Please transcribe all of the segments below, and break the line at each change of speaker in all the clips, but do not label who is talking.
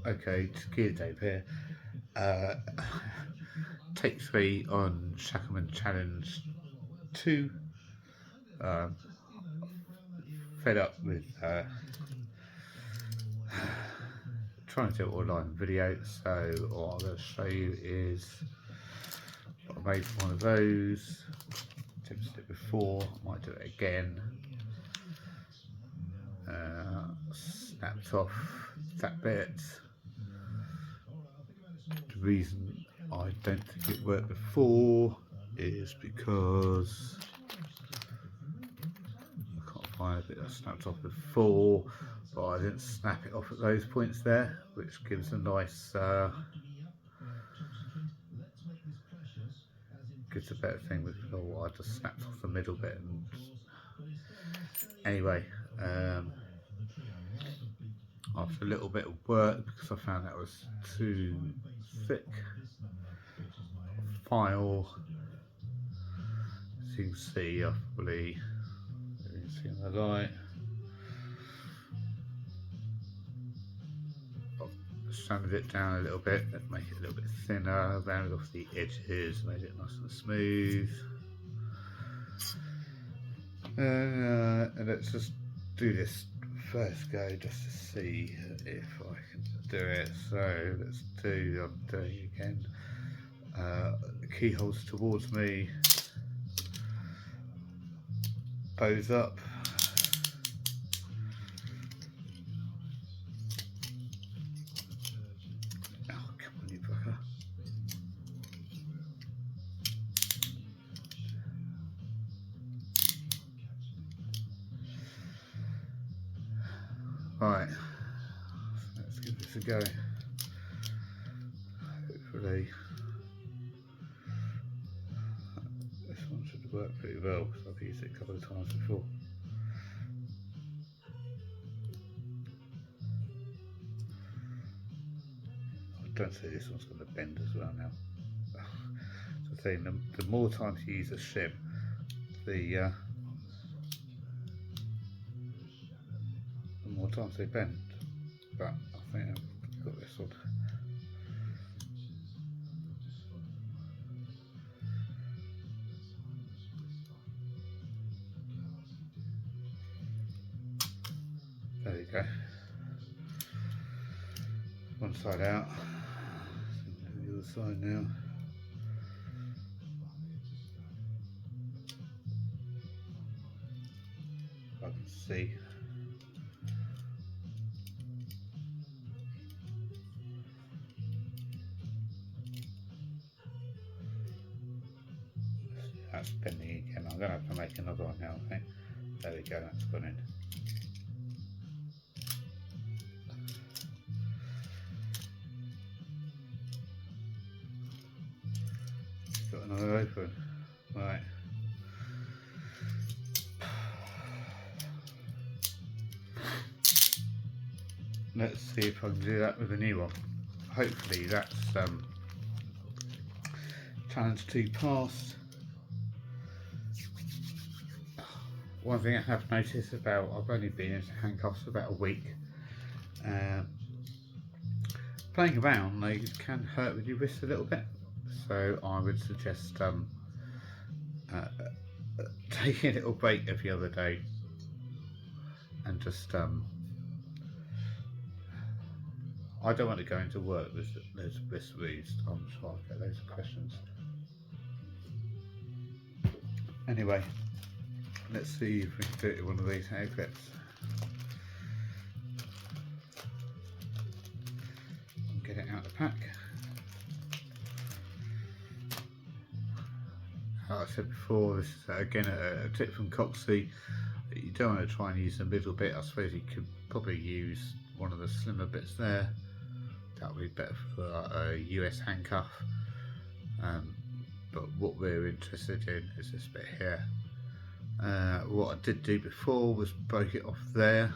Okay, gear tape here. Uh, Take 3 on Shackleman Challenge 2. Um, Fed up with trying to do it all on video, so what I'm going to show you is what I made for one of those. Attempted it before, I might do it again. Snapped off that bit. The reason I don't think it worked before is because I can't find a bit that snapped off before, but I didn't snap it off at those points there, which gives a nice gives a better thing with before. I just snapped off the middle bit. And anyway, after a little bit of work, because I found that was too thick file, as you can see, I probably, you can see on the light, I've sanded it down a little bit, let's make it a little bit thinner, rounded off the edges, made it nice and smooth. And let's just do this first go just to see if I can do it. So let's do, I'm doing it again. Keyholes towards me, bows up. Oh, come on, you fucker. Right, let's give this a go. Hopefully, this one should work pretty well because I've used it a couple of times before. I don't say this one's going to bend as well now. So I think the more times you use a shim, the more times they bend. But I think I've got this one. There you go. One side out. The other side now. I can see. That's bending again. I'm going to have to make another one now, I think. There we go, that's gone in. Got another open. Right. Let's see if I can do that with a new one. Hopefully that's challenge 2 passed. One thing I have noticed about, I've only been into handcuffs for about a week. Playing around, they can hurt with your wrist a little bit. So I would suggest taking a little break every other day and just I don't want to go into work with those wrist reads. I'm sure I'll get loads of questions. Anyway, let's see if we can do it with one of these hair clips. Get it out of the pack. Like I said before, this is again a tip from Coxie. You don't want to try and use the middle bit. I suppose you could probably use one of the slimmer bits there. That would be better for a US handcuff. But what we're interested in is this bit here. What I did do before was break it off there.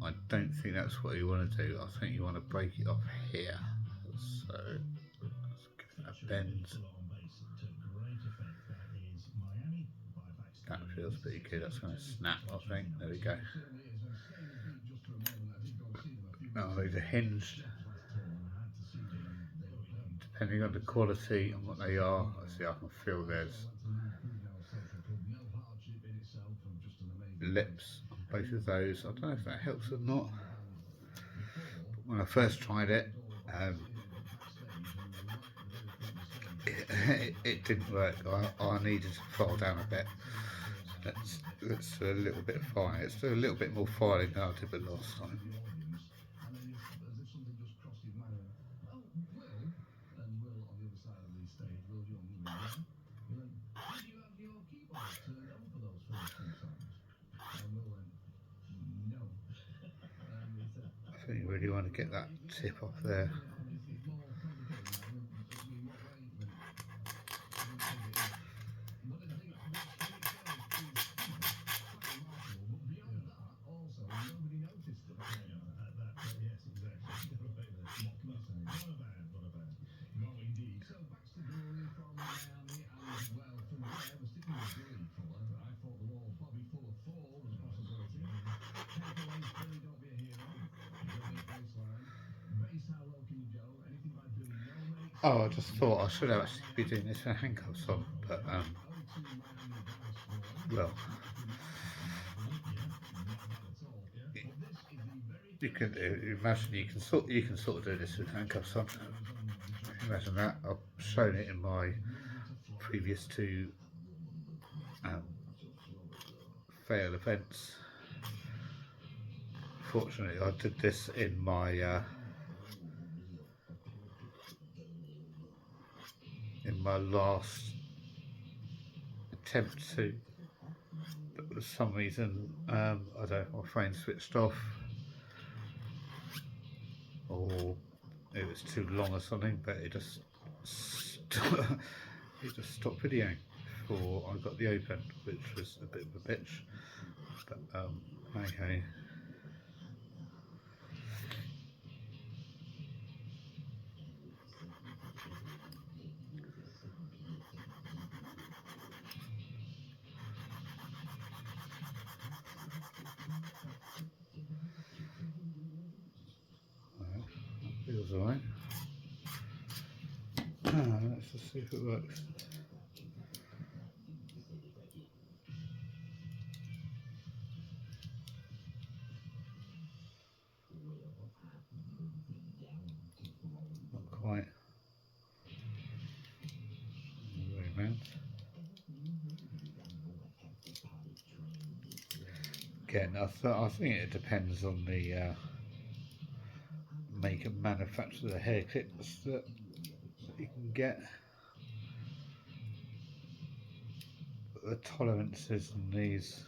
I don't think that's what you want to do. I think you want to break it off here. So let's give that a bend. That feels pretty good. That's going to snap, I think. There we go. Now these are hinged, depending on the quality and what they are. See, I can feel there's lips on both of those. I don't know if that helps or not. But when I first tried it, it didn't work. I needed to file down a bit. Let's do a little bit of filing. Let's do a little bit more filing than I did the last time. I think you really want to get that tip off there. Oh, I just thought I should actually be doing this with handcuffs on, but well, you can imagine you can sort of do this with handcuffs on. Imagine that. I've shown it in my previous two fail events. Fortunately, I did this in my last attempt to, but for some reason I don't know, my phone switched off or it was too long or something, but it just stopped videoing before I got the open, which was a bit of a bitch, but okay. That feels alright. Let's just see if it works. Not quite. Very round. Again, I think it depends on the make and manufacture the hair clips that you can get. But the tolerances on these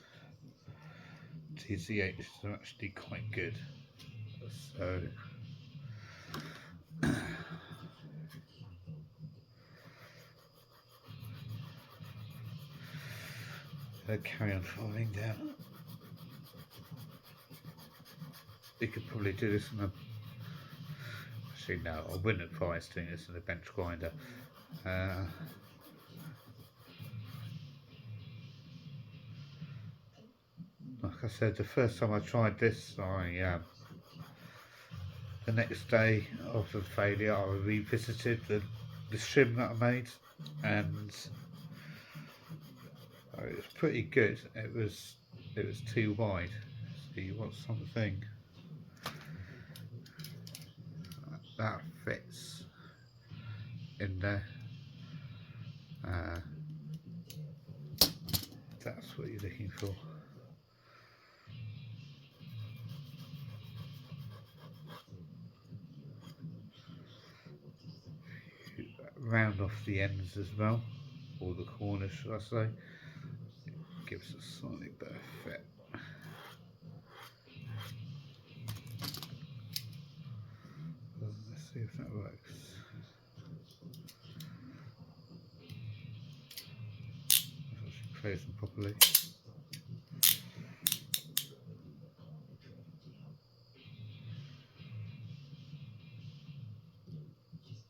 TCH are actually quite good. So I'll carry on falling down. You could probably do this in a... Actually no, I wouldn't advise doing this in a bench grinder. Like I said, the first time I tried this, the next day after the failure, I revisited the shim that I made, and it was pretty good. It was too wide, so you want something that fits in there. That's what you're looking for. Round off the ends as well, or the corners should I say. It gives a slightly better fit. Let's see if that works. If I should close them properly.